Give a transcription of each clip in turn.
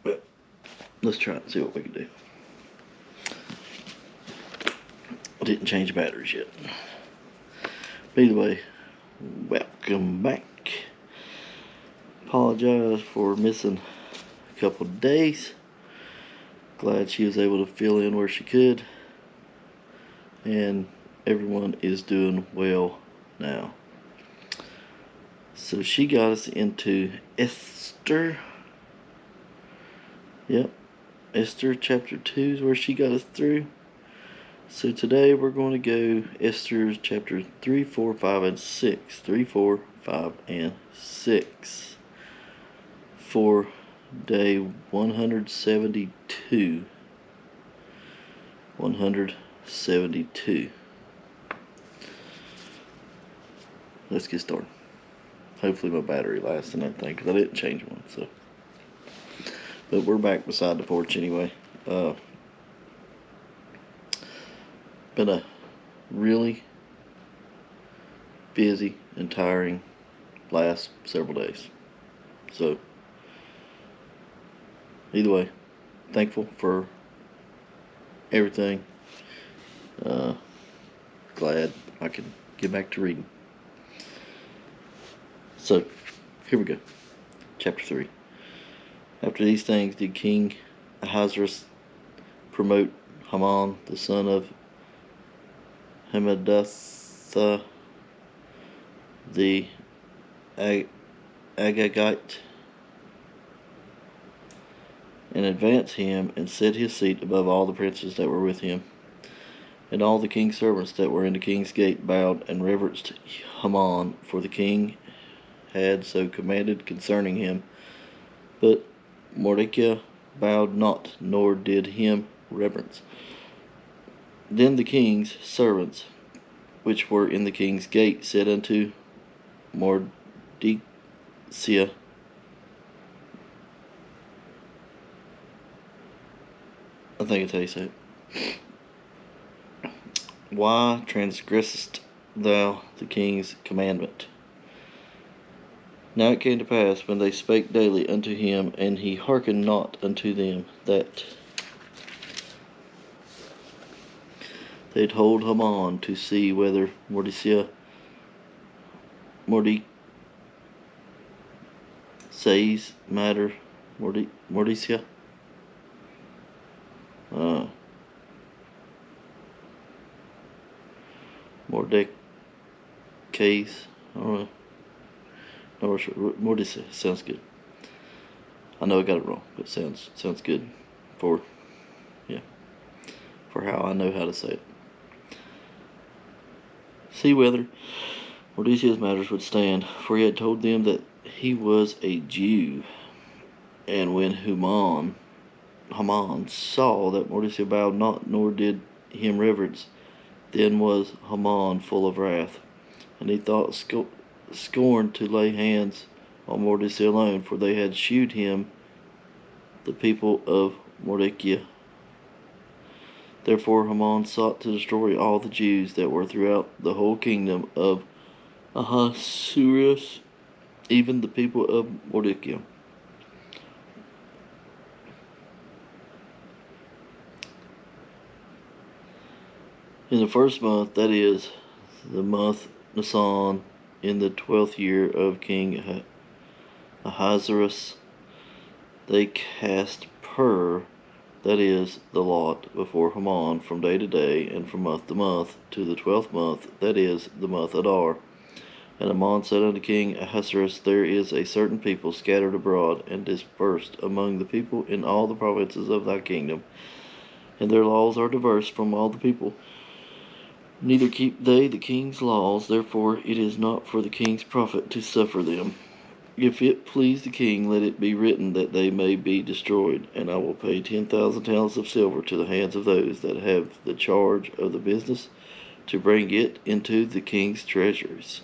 But let's try it and see what we can do. I didn't change batteries yet. But either way, welcome back. Apologize for missing a couple of days. Glad she was able to fill in where she could. And everyone is doing well now. So she got us into Esther. Yep. Esther chapter 2 is where she got us through. So today we're going to go Esther chapter 3, 4, 5, and 6. 3, 4, 5, and 6. For day 172. 172. Let's get started. Hopefully my battery lasts and everything, because I didn't change one. So, but we're back beside the porch anyway. Been a really busy and tiring last several days. So, either way, thankful for everything. Glad I can get back to reading. So, here we go. Chapter 3. After these things did King Ahasuerus promote Haman, the son of Hammedatha, the Agagite, and advance him, and set his seat above all the princes that were with him. And all the king's servants that were in the king's gate bowed and reverenced Haman, for the king had so commanded concerning him. But Mordecai bowed not, nor did him reverence. Then the king's servants, which were in the king's gate, said unto Mordecai, I think it's how you say it. Why transgressest thou the king's commandment? Now it came to pass, when they spake daily unto him, and he hearkened not unto them, that they told Haman to see whether Mordecai's matter, Mordecai, Mordecai's, I don't know. No, Mordecai sounds good. I know I got it wrong, but it sounds good for how I know how to say it. See whether Mordecai's matters would stand, for he had told them that he was a Jew. And when Haman saw that Mordecai bowed not, nor did him reverence, then was Haman full of wrath, and he thought scorned to lay hands on Mordecai alone, for they had shewed him the people of Mordecai. Therefore Haman sought to destroy all the Jews that were throughout the whole kingdom of Ahasuerus, even the people of Mordecai. In the first month, that is, the month Nisan, in the 12th year of King Ahasuerus, they cast pur, that is, the lot, before Haman from day to day, and from month to month, to the 12th month, that is, the month Adar. And Haman said unto King Ahasuerus, there is a certain people scattered abroad, and dispersed among the people in all the provinces of thy kingdom, and their laws are diverse from all the people. Neither keep they the king's laws, therefore it is not for the king's profit to suffer them. If it please the king, let it be written that they may be destroyed, and I will pay 10,000 talents of silver to the hands of those that have the charge of the business, to bring it into the king's treasuries.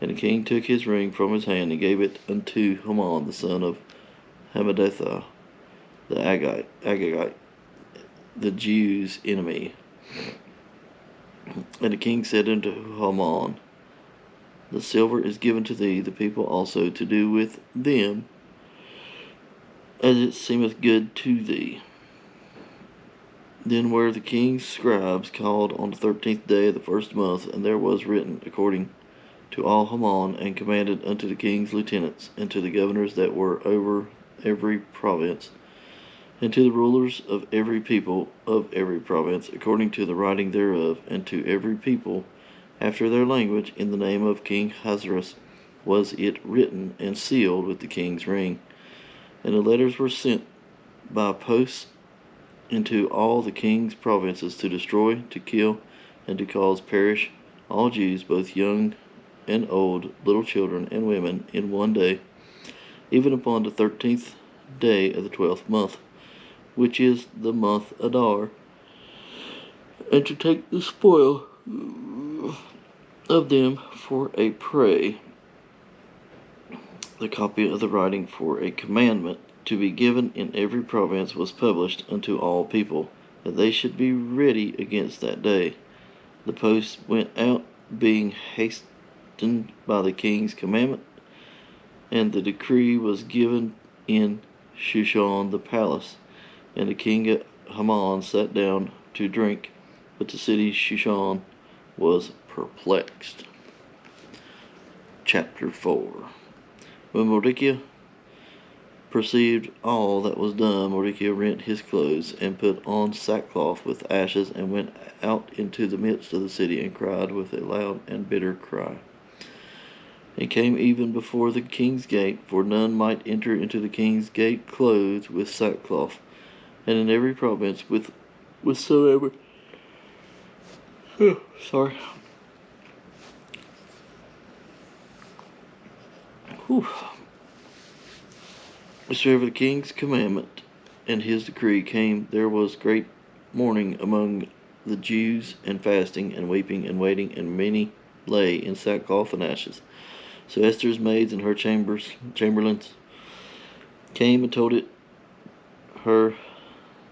And the king took his ring from his hand, and gave it unto Haman the son of Hammedatha, the Agagite, the Jews' enemy. And the king said unto Haman, The silver is given to thee, the people also, to do with them as it seemeth good to thee. Then were the king's scribes called on the 13th day of the first month, and there was written according to all Haman, and commanded unto the king's lieutenants, and to the governors that were over every province, and to the rulers of every people of every province, according to the writing thereof, and to every people after their language, in the name of King Ahasuerus was it written and sealed with the king's ring. And the letters were sent by posts into all the king's provinces, to destroy, to kill, and to cause perish all Jews, both young and old, little children and women, in one day, even upon the 13th day of the 12th month, which is the month Adar, and to take the spoil of them for a prey. The copy of the writing for a commandment to be given in every province was published unto all people, that they should be ready against that day. The post went out, being hastened by the king's commandment, and the decree was given in Shushan the palace. And the king Haman sat down to drink, but the city Shushan was perplexed. Chapter 4. When Mordecai perceived all that was done, Mordecai rent his clothes, and put on sackcloth with ashes, and went out into the midst of the city, and cried with a loud and bitter cry. And came even before the king's gate, for none might enter into the king's gate clothed with sackcloth. And in every province whatsoever whatsoever the king's commandment and his decree came, there was great mourning among the Jews, and fasting, and weeping, and waiting, and many lay in sackcloth and ashes. So Esther's maids and her chamberlains came and told it her.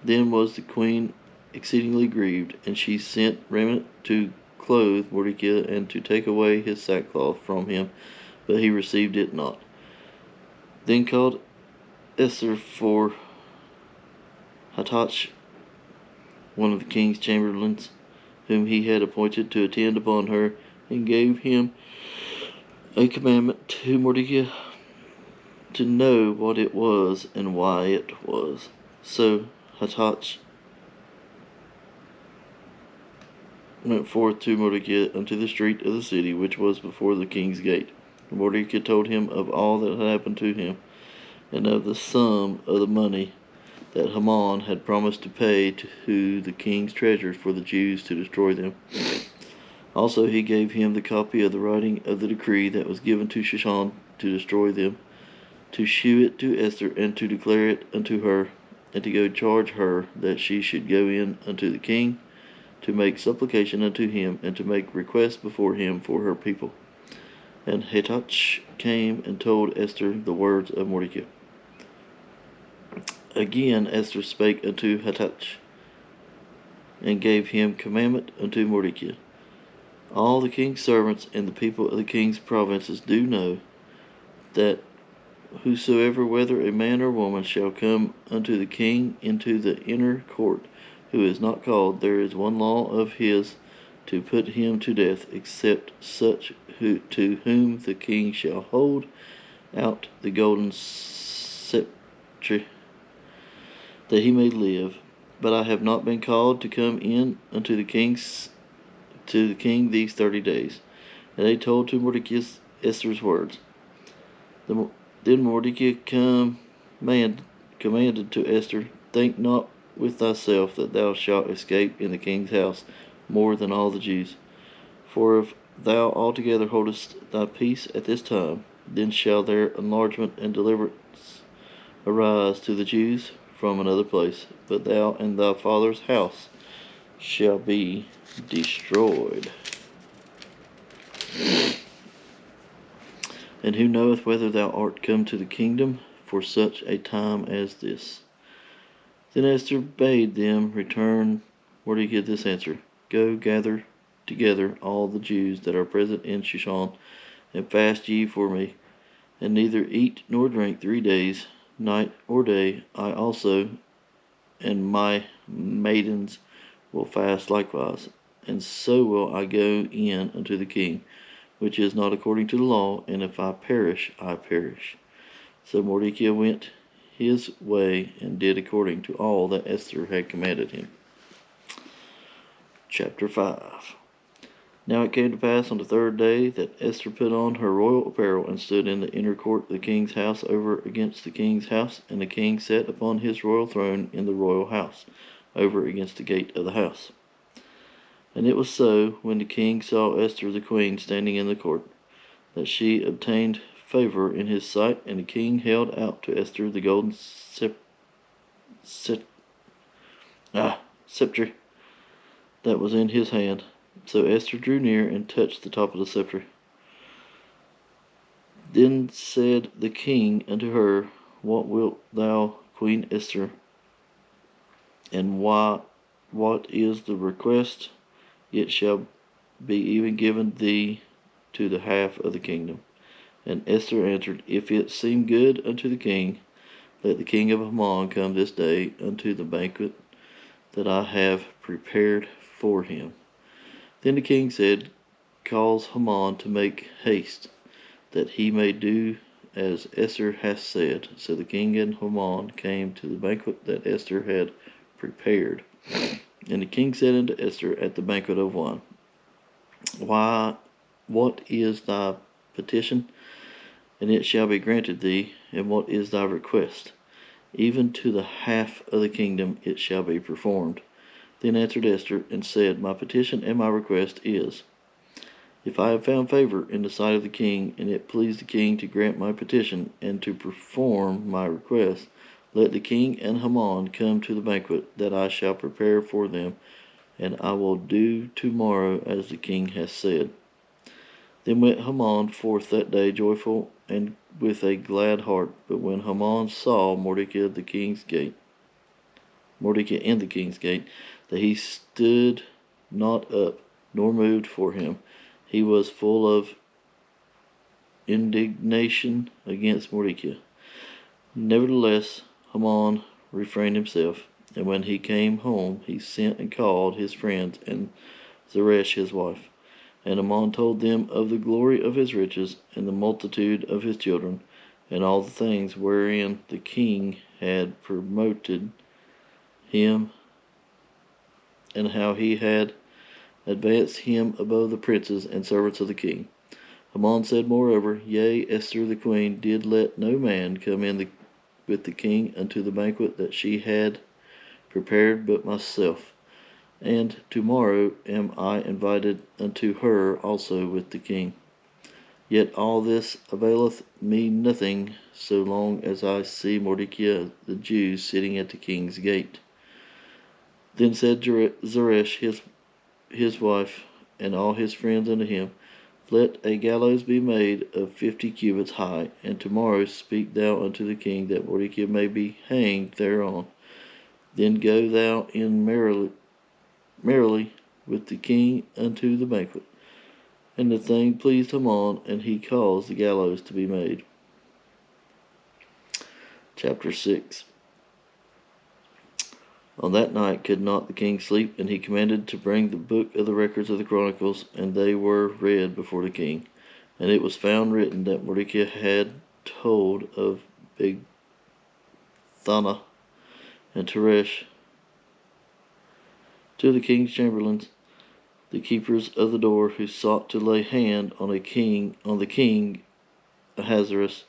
Then was the queen exceedingly grieved, and she sent raiment to clothe Mordecai, and to take away his sackcloth from him, but he received it not. Then called Esther for Hathach, one of the king's chamberlains, whom he had appointed to attend upon her, and gave him a commandment to Mordecai to know what it was and why it was. So Hathach went forth to Mordecai unto the street of the city, which was before the king's gate. And Mordecai told him of all that had happened to him, and of the sum of the money that Haman had promised to pay to the king's treasures for the Jews to destroy them. Also he gave him the copy of the writing of the decree that was given to Shushan to destroy them, to shew it to Esther, and to declare it unto her, and to go charge her that she should go in unto the king, to make supplication unto him, and to make request before him for her people. And Hathach came and told Esther the words of Mordecai. Again Esther spake unto Hathach, and gave him commandment unto Mordecai. All the king's servants and the people of the king's provinces do know that whosoever, whether a man or woman, shall come unto the king into the inner court, who is not called, there is one law of his, to put him to death, except such to whom the king shall hold out the golden sceptre, that he may live. But I have not been called to come in unto the king these 30 days. And they told to Mordecai Esther's words. Then Mordecai commanded to Esther, think not with thyself that thou shalt escape in the king's house more than all the Jews. For if thou altogether holdest thy peace at this time, then shall their enlargement and deliverance arise to the Jews from another place, but thou and thy father's house shall be destroyed. And who knoweth whether thou art come to the kingdom for such a time as this? Then Esther bade them return Mordecai this answer, Go gather together all the Jews that are present in Shushan, and fast ye for me, and neither eat nor drink 3 days, night or day. I also and my maidens will fast likewise, and so will I go in unto the king, which is not according to the law, and if I perish, I perish. So Mordecai went his way and did according to all that Esther had commanded him. Chapter 5. Now it came to pass on the 3rd day that Esther put on her royal apparel and stood in the inner court of the king's house over against the king's house, and the king sat upon his royal throne in the royal house, over against the gate of the house. And it was so, when the king saw Esther the queen standing in the court, that she obtained favor in his sight, and the king held out to Esther the golden scepter that was in his hand. So Esther drew near and touched the top of the scepter. Then said the king unto her, What wilt thou, Queen Esther? And what is the request? It shall be even given thee to the half of the kingdom. And Esther answered, If it seem good unto the king, let the king of Haman come this day unto the banquet that I have prepared for him. Then the king said, Cause Haman to make haste, that he may do as Esther hath said. So the king and Haman came to the banquet that Esther had prepared. And the king said unto Esther at the banquet of wine, What is thy petition? And it shall be granted thee. And what is thy request? Even to the half of the kingdom it shall be performed. Then answered Esther and said, My petition and my request is, if I have found favor in the sight of the king, and it please the king to grant my petition and to perform my request, let the king and Haman come to the banquet that I shall prepare for them, and I will do tomorrow as the king has said. Then went Haman forth that day joyful and with a glad heart. But when Haman saw Mordecai in the king's gate, that he stood not up, nor moved for him, he was full of indignation against Mordecai. Nevertheless, Haman refrained himself, and when he came home, he sent and called his friends and Zeresh his wife. And Haman told them of the glory of his riches, and the multitude of his children, and all the things wherein the king had promoted him, and how he had advanced him above the princes and servants of the king. Haman said moreover, Yea, Esther the queen did let no man come in with the king unto the banquet that she had prepared but myself. And tomorrow am I invited unto her also with the king. Yet all this availeth me nothing, so long as I see Mordecai the Jew sitting at the king's gate. Then said Zeresh his wife and all his friends unto him, Let a gallows be made of 50 cubits high, and tomorrow speak thou unto the king, that Mordecai may be hanged thereon. Then go thou in merrily with the king unto the banquet. And the thing pleased Haman, and he caused the gallows to be made. Chapter 6. On that night could not the king sleep, and he commanded to bring the book of the records of the Chronicles, and they were read before the king. And it was found written that Mordecai had told of Bigthana and Teresh to the king's chamberlains, the keepers of the door, who sought to lay hand on the king Ahasuerus.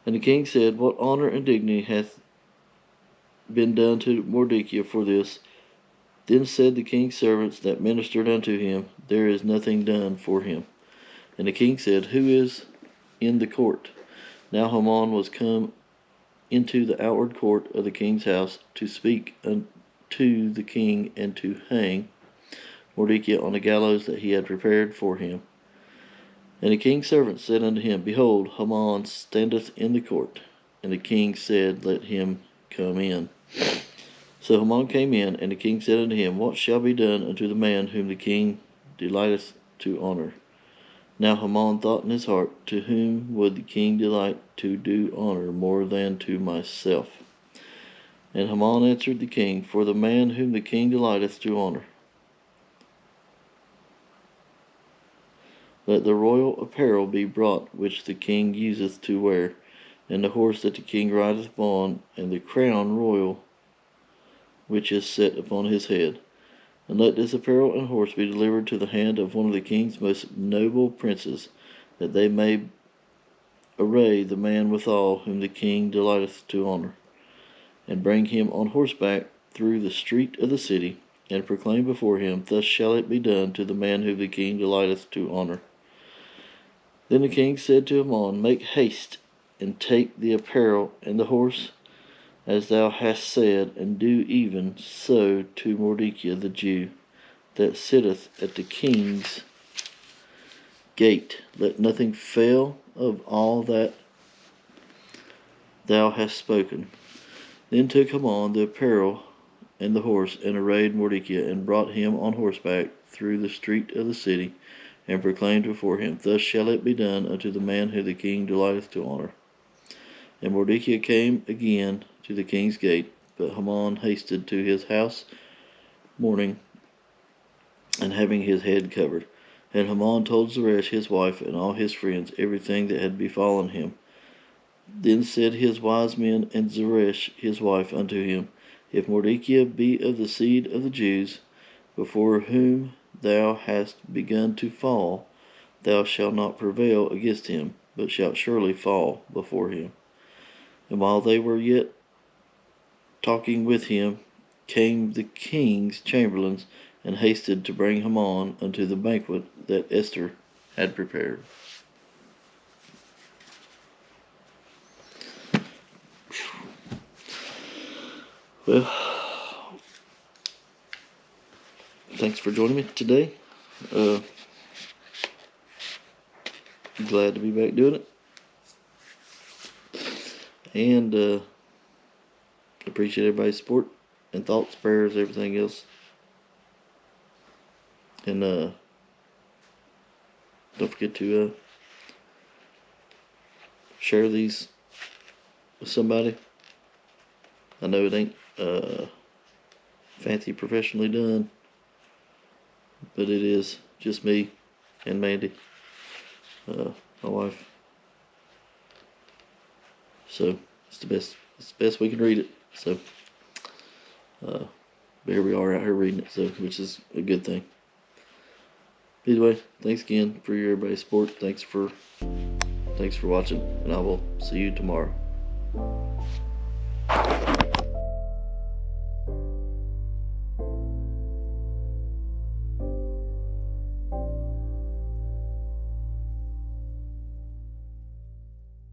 And the king said, What honor and dignity hath been done to Mordecai for this? Then said the king's servants that ministered unto him, There is nothing done for him. And the king said, Who is in the court? Now Haman was come into the outward court of the king's house to speak unto the king, and to hang Mordecai on the gallows that he had prepared for him. And the king's servants said unto him, Behold, Haman standeth in the court. And the king said, Let him come in. So Haman came in, and the king said unto him, What shall be done unto the man whom the king delighteth to honor? Now Haman thought in his heart, to whom would the king delight to do honor more than to myself? And Haman answered the king, for the man whom the king delighteth to honor. Let the royal apparel be brought which the king useth to wear, and the horse that the king rideth upon, and the crown royal which is set upon his head. And let this apparel and horse be delivered to the hand of one of the king's most noble princes, that they may array the man withal whom the king delighteth to honor, and bring him on horseback through the street of the city, and proclaim before him, thus shall it be done to the man whom the king delighteth to honor. Then the king said to Haman, make haste, and take the apparel and the horse, as thou hast said, and do even so to Mordecai the Jew, that sitteth at the king's gate. Let nothing fail of all that thou hast spoken. Then took Haman the apparel and the horse, and arrayed Mordecai, and brought him on horseback through the street of the city, and proclaimed before him, thus shall it be done unto the man whom the king delighteth to honor. And Mordecai came again to the king's gate, but Haman hasted to his house mourning, and having his head covered. And Haman told Zeresh his wife and all his friends everything that had befallen him. Then said his wise men and Zeresh his wife unto him, if Mordecai be of the seed of the Jews, before whom thou hast begun to fall, thou shalt not prevail against him, but shalt surely fall before him. And while they were yet talking with him, came the king's chamberlains, and hasted to bring Haman unto the banquet that Esther had prepared. Well, thanks for joining me today. Glad to be back doing it. And appreciate everybody's support and thoughts, prayers, everything else. And don't forget to share these with somebody. I know it ain't fancy professionally done, but it is just me and Mandy, my wife. So it's the best we can read it. So but here we are out here reading it, so which is a good thing. Anyway, thanks again for everybody's support. Thanks for watching, and I will see you tomorrow.